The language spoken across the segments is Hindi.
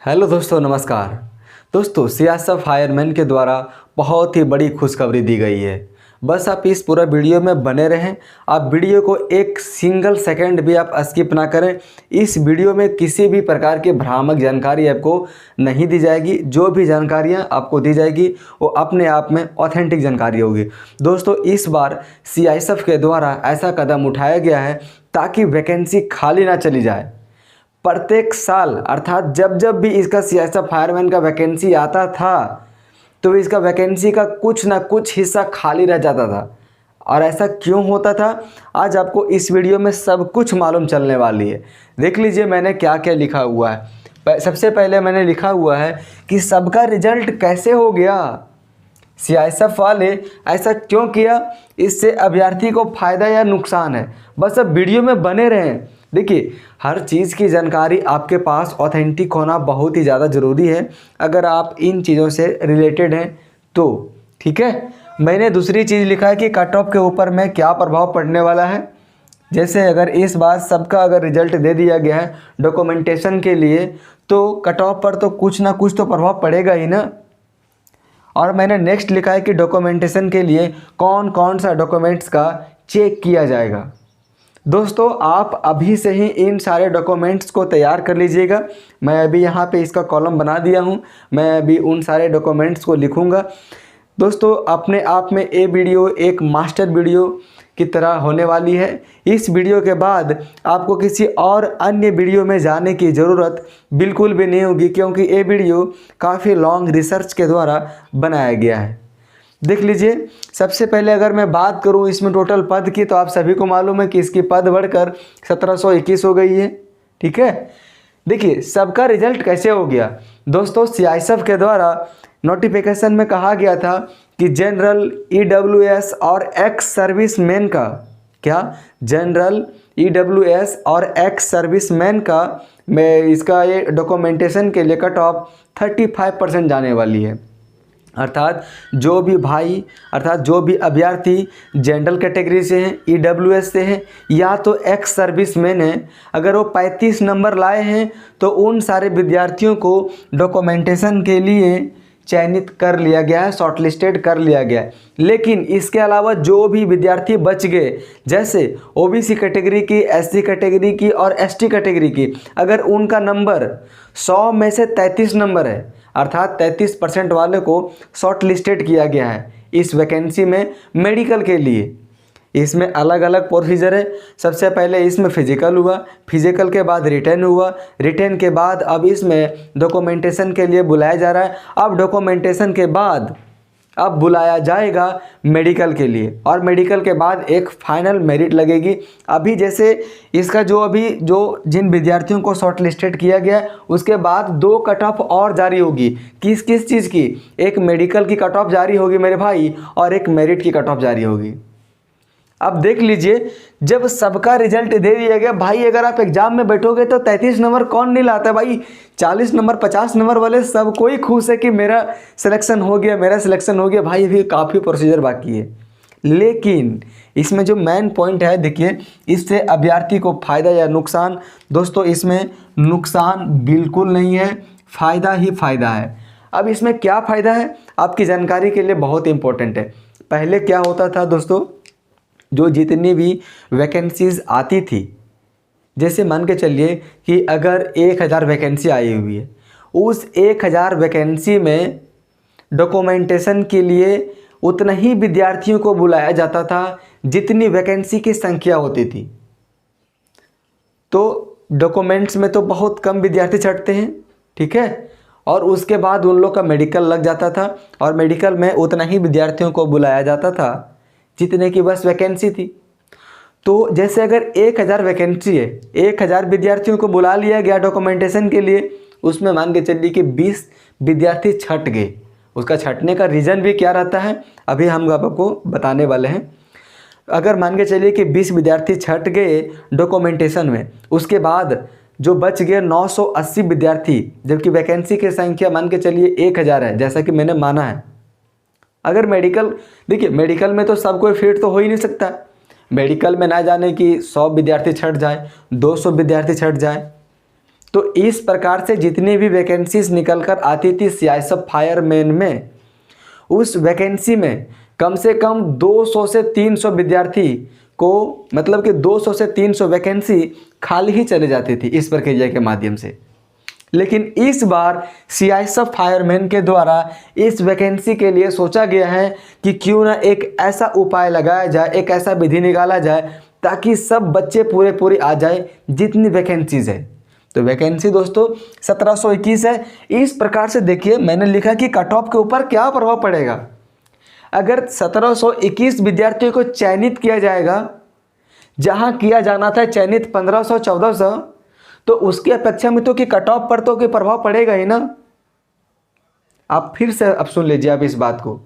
हेलो दोस्तों, नमस्कार। दोस्तों, सीआईएसएफ फायरमैन के द्वारा बहुत ही बड़ी खुशखबरी दी गई है। बस आप इस पूरा वीडियो में बने रहें। आप वीडियो को एक सिंगल सेकंड भी आप स्किप ना करें। इस वीडियो में किसी भी प्रकार की भ्रामक जानकारी आपको नहीं दी जाएगी। जो भी जानकारियाँ आपको दी जाएगी वो अपने आप में ऑथेंटिक जानकारी होगी। दोस्तों, इस बार सीआईएसएफ के द्वारा ऐसा कदम उठाया गया है ताकि वैकेंसी खाली ना चली जाए। प्रत्येक साल अर्थात जब जब भी इसका सीआईएसएफ फायरमैन का वैकेंसी आता था तो इसका वैकेंसी का कुछ ना कुछ हिस्सा खाली रह जाता था। और ऐसा क्यों होता था, आज आपको इस वीडियो में सब कुछ मालूम चलने वाली है। देख लीजिए मैंने क्या क्या लिखा हुआ है। सबसे पहले मैंने लिखा हुआ है कि सबका रिजल्ट कैसे हो गया, सीआईएसएफ वाले ऐसा क्यों किया, इससे अभ्यर्थी को फ़ायदा या नुकसान है। बस अब वीडियो में बने रहें। देखिए, हर चीज़ की जानकारी आपके पास ऑथेंटिक होना बहुत ही ज़्यादा ज़रूरी है अगर आप इन चीज़ों से रिलेटेड हैं तो। ठीक है, मैंने दूसरी चीज़ लिखा है कि कट ऑफ के ऊपर में क्या प्रभाव पड़ने वाला है। जैसे अगर इस बार सबका अगर रिजल्ट दे दिया गया है डॉक्यूमेंटेशन के लिए तो कट ऑफ पर तो कुछ ना कुछ तो प्रभाव पड़ेगा ही ना। और मैंने नेक्स्ट लिखा है कि डॉक्यूमेंटेशन के लिए कौन कौन सा डॉक्यूमेंट्स का चेक किया जाएगा। दोस्तों, आप अभी से ही इन सारे डॉक्यूमेंट्स को तैयार कर लीजिएगा। मैं अभी यहाँ पे इसका कॉलम बना दिया हूँ। मैं अभी उन सारे डॉक्यूमेंट्स को लिखूँगा। दोस्तों, अपने आप में ये वीडियो एक मास्टर वीडियो की तरह होने वाली है। इस वीडियो के बाद आपको किसी और अन्य वीडियो में जाने की ज़रूरत बिल्कुल भी नहीं होगी, क्योंकि ये वीडियो काफ़ी लॉन्ग रिसर्च के द्वारा बनाया गया है। देख लीजिए, सबसे पहले अगर मैं बात करूं इसमें टोटल पद की, तो आप सभी को मालूम है कि इसकी पद बढ़कर 1721 हो गई है। ठीक है, देखिए सबका रिजल्ट कैसे हो गया। दोस्तों, सीआईएसएफ के द्वारा नोटिफिकेशन में कहा गया था कि जनरल, ईडब्ल्यूएस और एक्स सर्विसमैन का जनरल, ईडब्ल्यूएस और एक्स सर्विसमैन का इसका ये डॉक्यूमेंटेशन के लिए कट ऑफ 35% जाने वाली है। अर्थात जो भी अभ्यर्थी जनरल कैटेगरी से हैं, ईडब्ल्यूएस से हैं या तो एक्स सर्विसमैन हैं, अगर वो 35 नंबर लाए हैं तो उन सारे विद्यार्थियों को डॉक्यूमेंटेशन के लिए चयनित कर लिया गया है, शॉर्टलिस्टेड कर लिया गया है। लेकिन इसके अलावा जो भी विद्यार्थी बच गए, जैसे ओबीसी कैटेगरी की, एससी कैटेगरी की और एसटी कैटेगरी की, अगर उनका नंबर 100 में से 33 नंबर है, अर्थात 33% वाले को शॉर्ट लिस्टेड किया गया है इस वैकेंसी में मेडिकल के लिए। इसमें अलग अलग प्रोसीजर है। सबसे पहले इसमें फिजिकल हुआ, फिजिकल के बाद रिटर्न हुआ, रिटर्न के बाद अब इसमें डॉक्यूमेंटेशन के लिए बुलाया जा रहा है। अब डॉक्यूमेंटेशन के बाद अब बुलाया जाएगा मेडिकल के लिए, और मेडिकल के बाद एक फाइनल मेरिट लगेगी। अभी जैसे इसका जो जिन विद्यार्थियों को शॉर्ट लिस्टेड किया गया है, उसके बाद 2 कट ऑफ और जारी होगी। किस किस चीज़ की? एक मेडिकल की कट ऑफ जारी होगी मेरे भाई, और एक मेरिट की कट ऑफ जारी होगी। अब देख लीजिए, जब सबका रिजल्ट दे दिया गया भाई, अगर आप एग्जाम में बैठोगे तो 33 नंबर कौन नहीं लाता है भाई। 40 नंबर 50 नंबर वाले सब कोई खुश है कि मेरा सिलेक्शन हो गया भाई। अभी काफ़ी प्रोसीजर बाकी है, लेकिन इसमें जो मेन पॉइंट है, देखिए, इससे अभ्यर्थी को फ़ायदा या नुकसान। दोस्तों, इसमें नुकसान बिल्कुल नहीं है, फ़ायदा ही फ़ायदा है। अब इसमें क्या फ़ायदा है आपकी जानकारी के लिए बहुत इंपॉर्टेंट है। पहले क्या होता था दोस्तों, जो जितनी भी वैकेंसीज़ आती थी, जैसे मान के चलिए कि अगर 1000 वैकेंसी आई हुई है, उस 1000 वैकेंसी में डॉक्यूमेंटेशन के लिए उतना ही विद्यार्थियों को बुलाया जाता था जितनी वैकेंसी की संख्या होती थी। तो डॉक्यूमेंट्स में तो बहुत कम विद्यार्थी छटते हैं, ठीक है, और उसके बाद उन लोग का मेडिकल लग जाता था, और मेडिकल में उतना ही विद्यार्थियों को बुलाया जाता था जितने की बस वैकेंसी थी। तो जैसे अगर 1000 वैकेंसी है, 1000 विद्यार्थियों को बुला लिया गया डॉक्यूमेंटेशन के लिए, उसमें मान के चलिए कि 20 विद्यार्थी छट गए। उसका छटने का रीज़न भी क्या रहता है अभी हम आपको बताने वाले हैं। अगर मान के चलिए कि 20 विद्यार्थी छट गए डॉक्यूमेंटेशन में, उसके बाद जो बच गए 980 विद्यार्थी, जबकि वैकेंसी की संख्या मान के चलिए 1000 है, जैसा कि मैंने माना है। अगर मेडिकल, देखिए मेडिकल में तो सब कोई फिट तो हो ही नहीं सकता। मेडिकल में ना जाने कि 100 विद्यार्थी छट जाए, 200 विद्यार्थी छट जाए, तो इस प्रकार से जितनी भी वैकेंसीज निकल कर आती थी सीआईएसएफ फायरमैन में, उस वैकेंसी में कम से कम 200 से 300 विद्यार्थी को, मतलब कि 200 से 300 वैकेंसी खाली ही चले जाती थी इस प्रक्रिया के माध्यम से। लेकिन इस बार सीआईएसएफ फायरमैन के द्वारा इस वैकेंसी के लिए सोचा गया है कि क्यों ना एक ऐसा उपाय लगाया जाए, एक ऐसा विधि निकाला जाए ताकि सब बच्चे पूरे आ जाए जितनी वैकेंसीज है। तो वैकेंसी दोस्तों 1721 है। इस प्रकार से देखिए, मैंने लिखा कि कट ऑफ के ऊपर क्या प्रभाव पड़ेगा। अगर 1721 विद्यार्थियों को चयनित किया जाएगा, जहां किया जाना था चयनित 1500-1400, तो उसकी अपेक्षा में तो कि कट ऑफ पर तो कोई प्रभाव पड़ेगा ही ना। आप फिर से अब सुन लीजिए आप इस बात को।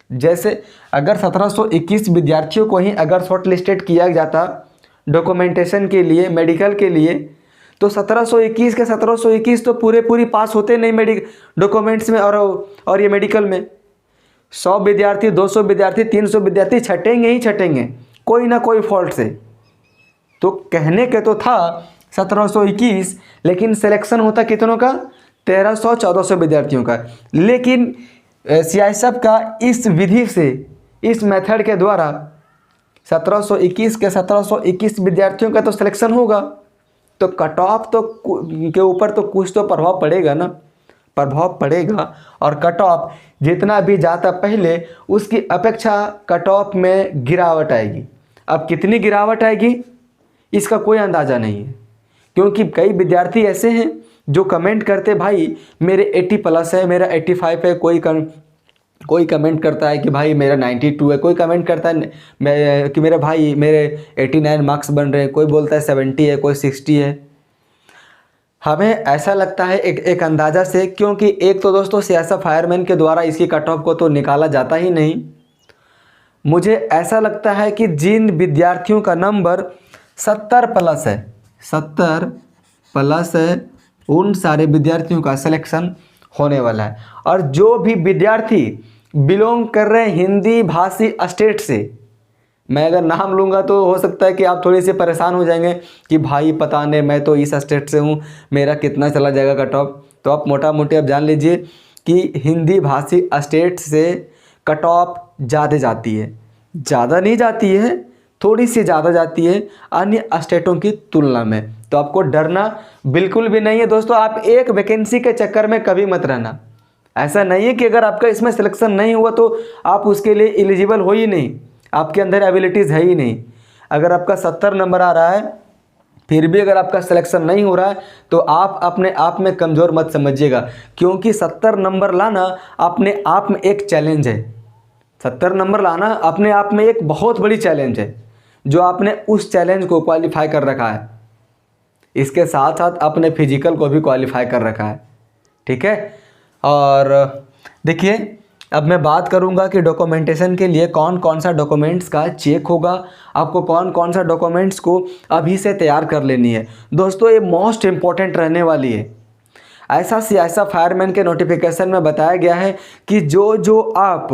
जैसे अगर 1721 विद्यार्थियों को ही अगर शॉर्ट लिस्टेड किया जाता डॉक्यूमेंटेशन के लिए, मेडिकल के लिए, तो 1721 के 1721 तो पूरी पास होते नहीं मेडिकल डॉक्यूमेंट्स में और ये मेडिकल में। 100 विद्यार्थी, 200 विद्यार्थी, 300 विद्यार्थी छटेंगे ही छटेंगे कोई ना कोई फॉल्ट से। तो कहने के तो था 1721, लेकिन सिलेक्शन होता कितनों का? 1300-1400 विद्यार्थियों का। लेकिन सीआईएसएफ का इस विधि से, इस मेथड के द्वारा 1721 के 1721 विद्यार्थियों का तो सिलेक्शन होगा, तो कट ऑफ तो के ऊपर तो कुछ तो प्रभाव पड़ेगा ना, प्रभाव पड़ेगा। और कट ऑफ जितना भी जाता पहले, उसकी अपेक्षा कट ऑफ में गिरावट आएगी। अब कितनी गिरावट आएगी इसका कोई अंदाज़ा नहीं है, क्योंकि कई विद्यार्थी ऐसे हैं जो कमेंट करते भाई मेरे 80+ है, मेरा 85 है, कोई कमेंट करता है कि भाई मेरा 92 है, कोई कमेंट करता है कि मेरे भाई मेरे 89 मार्क्स बन रहे हैं, कोई बोलता है 70 है, कोई 60 है। हमें ऐसा लगता है एक अंदाज़ा से, क्योंकि एक तो दोस्तों सीआईएसएफ फायरमैन के द्वारा इसकी कट ऑफ को तो निकाला जाता ही नहीं। मुझे ऐसा लगता है कि जिन विद्यार्थियों का नंबर 70+ है, 70+ है, उन सारे विद्यार्थियों का सिलेक्शन होने वाला है। और जो भी विद्यार्थी बिलोंग कर रहे हैं हिंदी भाषी स्टेट से, मैं अगर नाम लूँगा तो हो सकता है कि आप थोड़ी सी परेशान हो जाएंगे कि भाई पता नहीं मैं तो इस स्टेट से हूँ, मेरा कितना चला जाएगा कट ऑफ। तो आप मोटा मोटी आप जान लीजिए कि हिंदी भाषी स्टेट से कट ऑफ ज़्यादा जाती है, ज़्यादा नहीं जाती है, थोड़ी सी ज़्यादा जाती है अन्य स्टेटों की तुलना में। तो आपको डरना बिल्कुल भी नहीं है दोस्तों। आप एक वैकेंसी के चक्कर में कभी मत रहना। ऐसा नहीं है कि अगर आपका इसमें सिलेक्शन नहीं हुआ तो आप उसके लिए एलिजिबल हो ही नहीं, आपके अंदर एबिलिटीज़ है ही नहीं। अगर आपका 70 नंबर आ रहा है फिर भी अगर आपका सिलेक्शन नहीं हो रहा है तो आप अपने आप में कमज़ोर मत समझिएगा, क्योंकि 70 नंबर लाना अपने आप में एक चैलेंज है। 70 नंबर लाना अपने आप में एक बहुत बड़ी चैलेंज है, जो आपने उस चैलेंज को क्वालिफाई कर रखा है। इसके साथ साथ अपने फिजिकल को भी क्वालिफाई कर रखा है, ठीक है। और देखिए अब मैं बात करूंगा कि डॉक्यूमेंटेशन के लिए कौन कौन सा डॉक्यूमेंट्स का चेक होगा, आपको कौन कौन सा डॉक्यूमेंट्स को अभी से तैयार कर लेनी है। दोस्तों ये मोस्ट इम्पॉर्टेंट रहने वाली है। ऐसा सीआईएसएफ फायरमैन के नोटिफिकेशन में बताया गया है कि जो आप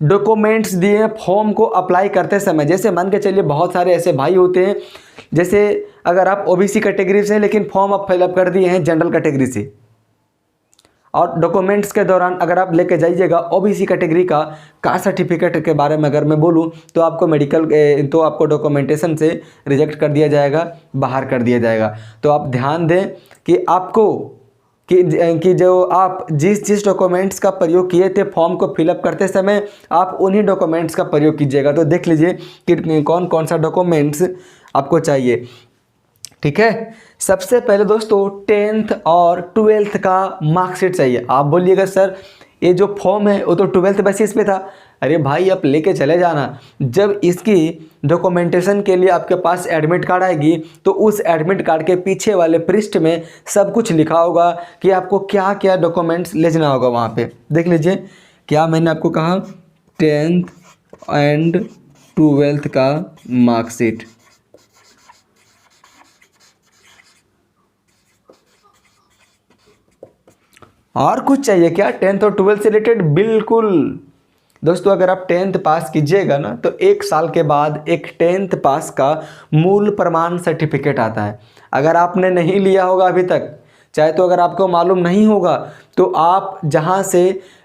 डॉक्यूमेंट्स दिए फॉर्म को अप्लाई करते समय, जैसे मान के चलिए बहुत सारे ऐसे भाई होते हैं, जैसे अगर आप ओबीसी कैटेगरी से लेकिन फॉर्म आप फिलअप कर दिए हैं जनरल कैटेगरी से, और डॉक्यूमेंट्स के दौरान अगर आप लेके जाइएगा ओबीसी कैटेगरी का कास्ट सर्टिफिकेट के बारे में अगर मैं बोलूं तो आपको मेडिकल तो आपको डॉक्यूमेंटेशन से रिजेक्ट कर दिया जाएगा, बाहर कर दिया जाएगा। तो आप ध्यान दें कि आपको कि जो आप जिस डॉक्यूमेंट्स का प्रयोग किए थे फॉर्म को फिलअप करते समय, आप उन्हीं डॉक्यूमेंट्स का प्रयोग कीजिएगा। तो देख लीजिए कि कौन कौन सा डॉक्यूमेंट्स आपको चाहिए, ठीक है। सबसे पहले दोस्तों 10th और 12th का मार्कशीट चाहिए। आप बोलिएगा सर ये जो फॉर्म है वो तो 12th बेसिस पे था। अरे भाई आप लेके चले जाना, जब इसकी डॉक्यूमेंटेशन के लिए आपके पास एडमिट कार्ड आएगी तो उस एडमिट कार्ड के पीछे वाले पृष्ठ में सब कुछ लिखा होगा कि आपको क्या क्या डॉक्यूमेंट्स ले जाना होगा। वहाँ पे देख लीजिए क्या मैंने आपको कहा, 10th एंड 12th का मार्कशीट। और कुछ चाहिए क्या 10th और 12th से रिलेटेड? बिल्कुल दोस्तों, अगर आप 10th पास कीजिएगा ना तो 1 साल के बाद एक 10th पास का मूल प्रमाण सर्टिफिकेट आता है। अगर आपने नहीं लिया होगा अभी तक चाहे तो अगर आपको मालूम नहीं होगा तो आप जहाँ से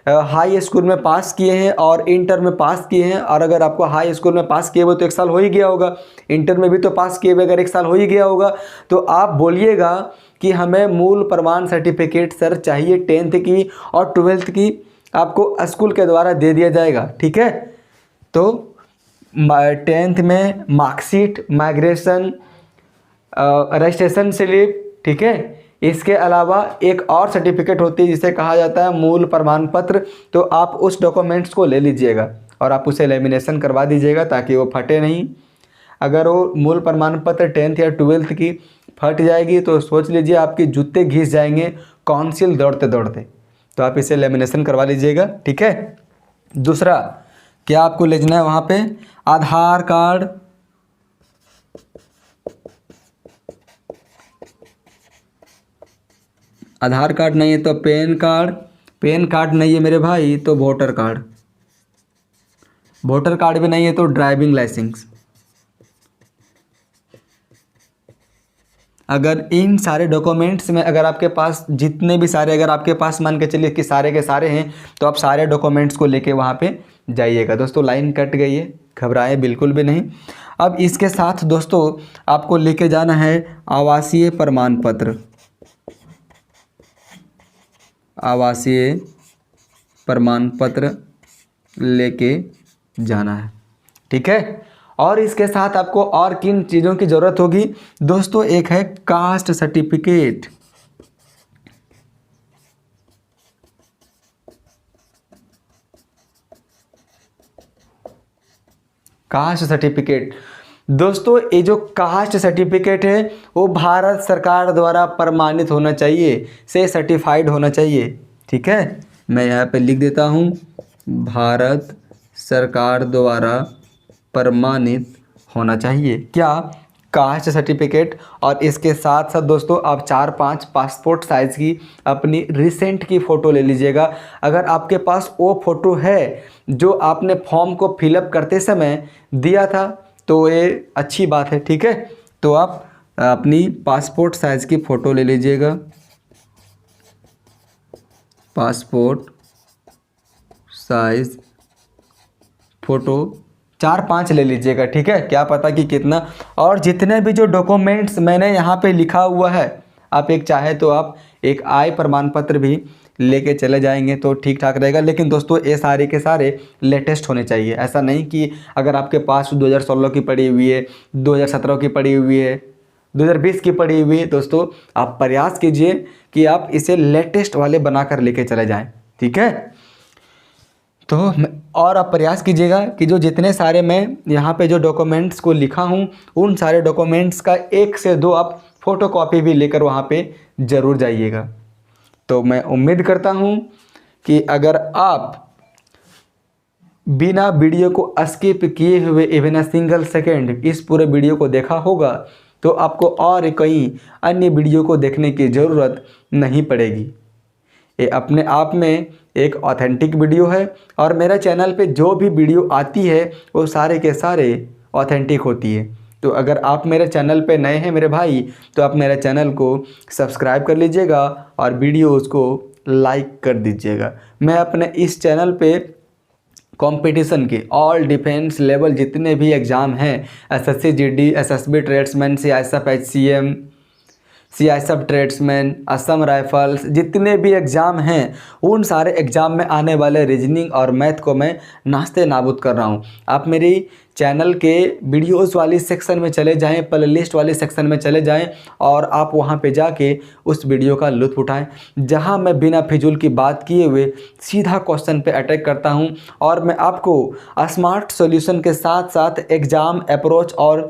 हाई स्कूल में पास किए हैं और इंटर में पास किए हैं, और अगर आपको हाई स्कूल में पास किए हुए तो 1 साल हो ही गया होगा, इंटर में भी तो पास किए हुए अगर 1 साल हो ही गया होगा, तो आप बोलिएगा कि हमें मूल प्रमाण सर्टिफिकेट सर चाहिए 10th की और 12th की, आपको स्कूल के द्वारा दे दिया जाएगा। ठीक है, तो 10th में मार्कशीट, माइग्रेशन, रजिस्ट्रेशन स्लिप, ठीक है, इसके अलावा एक और सर्टिफिकेट होती है जिसे कहा जाता है मूल प्रमाण पत्र। तो आप उस डॉक्यूमेंट्स को ले लीजिएगा और आप उसे लेमिनेशन करवा दीजिएगा ताकि वो फटे नहीं। अगर वो मूल प्रमाण पत्र 10th या 12th की फट जाएगी तो सोच लीजिए आपके जूते घिस जाएंगे काउंसिल दौड़ते दौड़ते, तो आप इसे लेमिनेशन करवा लीजिएगा। ठीक है, दूसरा क्या आपको ले जाना है वहाँ पे, आधार कार्ड, आधार कार्ड नहीं है तो पैन कार्ड, पैन कार्ड नहीं है मेरे भाई तो वोटर कार्ड, वोटर कार्ड भी नहीं है तो ड्राइविंग लाइसेंस। अगर इन सारे डॉक्यूमेंट्स में अगर आपके पास जितने भी सारे, अगर आपके पास मान के चलिए कि सारे के सारे हैं, तो आप सारे डॉक्यूमेंट्स को लेके वहाँ पे जाइएगा। दोस्तों लाइन कट गई है, घबराए बिल्कुल भी नहीं। अब इसके साथ दोस्तों आपको लेके जाना है आवासीय प्रमाण पत्र, आवासीय प्रमाण पत्र लेके जाना है। ठीक है, और इसके साथ आपको और किन चीज़ों की ज़रूरत होगी दोस्तों, एक है कास्ट सर्टिफिकेट, कास्ट सर्टिफिकेट। दोस्तों ये जो कास्ट सर्टिफिकेट है वो भारत सरकार द्वारा प्रमाणित होना चाहिए, से सर्टिफाइड होना चाहिए। ठीक है, मैं यहाँ पे लिख देता हूँ, भारत सरकार द्वारा प्रमाणित होना चाहिए क्या, कास्ट सर्टिफिकेट। और इसके साथ साथ दोस्तों आप 4-5 पासपोर्ट साइज़ की अपनी रिसेंट की फ़ोटो ले लीजिएगा। अगर आपके पास वो फ़ोटो है जो आपने फॉर्म को फिलअप करते समय दिया था तो ये अच्छी बात है। ठीक है, तो आप अपनी पासपोर्ट साइज़ की फ़ोटो ले लीजिएगा, पासपोर्ट साइज़ फ़ोटो 4-5 ले लीजिएगा। ठीक है, क्या पता कि कितना, और जितने भी जो डॉक्यूमेंट्स मैंने यहाँ पे लिखा हुआ है, आप एक चाहे तो आप एक आय प्रमाण पत्र भी लेके चले जाएंगे तो ठीक ठाक रहेगा। लेकिन दोस्तों ये सारे के सारे लेटेस्ट होने चाहिए। ऐसा नहीं कि अगर आपके पास 2016 की पड़ी हुई है, 2017 की पड़ी हुई है, 2020 की पड़ी हुई है, दोस्तों आप प्रयास कीजिए कि आप इसे लेटेस्ट वाले बनाकर लेके चले जाएं। ठीक है, तो और आप प्रयास कीजिएगा कि जो जितने सारे मैं यहाँ पे जो डॉक्यूमेंट्स को लिखा हूँ उन सारे डॉक्यूमेंट्स का 1 से 2 आप फ़ोटोकॉपी भी लेकर वहाँ पे ज़रूर जाइएगा। तो मैं उम्मीद करता हूँ कि अगर आप बिना वीडियो को स्किप किए हुए इवन अ सिंगल सेकेंड इस पूरे वीडियो को देखा होगा तो आपको और कई अन्य वीडियो को देखने की ज़रूरत नहीं पड़ेगी। ये अपने आप में एक ऑथेंटिक वीडियो है और मेरा चैनल पे जो भी वीडियो आती है वो सारे के सारे ऑथेंटिक होती है। तो अगर आप मेरे चैनल पे नए हैं मेरे भाई तो आप मेरे चैनल को सब्सक्राइब कर लीजिएगा और वीडियोज़ को लाइक कर दीजिएगा। मैं अपने इस चैनल पे कंपटीशन के ऑल डिफेंस लेवल जितने भी एग्ज़ाम हैं, SSC GD, SSB tradesman, CISF HCM, CISF tradesman, Assam rifles, जितने भी एग्ज़ाम हैं उन सारे एग्ज़ाम में आने वाले रीजनिंग और मैथ को मैं नाश्ते नाबूद कर रहा हूं। आप मेरी चैनल के वीडियोस वाली सेक्शन में चले जाएं, प्ले लिस्ट वाली सेक्शन में चले जाएं और आप वहां पे जाके उस वीडियो का लुत्फ़ उठाएं जहां मैं बिना फिजूल की बात किए हुए सीधा क्वेश्चन पे अटैक करता हूं और मैं आपको स्मार्ट सॉल्यूशन के साथ साथ एग्ज़ाम अप्रोच और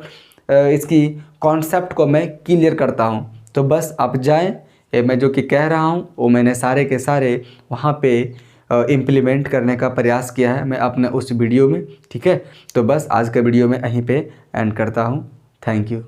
इसकी कॉन्सेप्ट को मैं क्लियर करता हूं। तो बस आप जाएं, ये मैं जो कि कह रहा हूं वो मैंने सारे के सारे वहाँ पे इम्प्लीमेंट करने का प्रयास किया है मैं अपने उस वीडियो में। ठीक है, तो बस आज का वीडियो में यहीं पे एंड करता हूं। Thank you.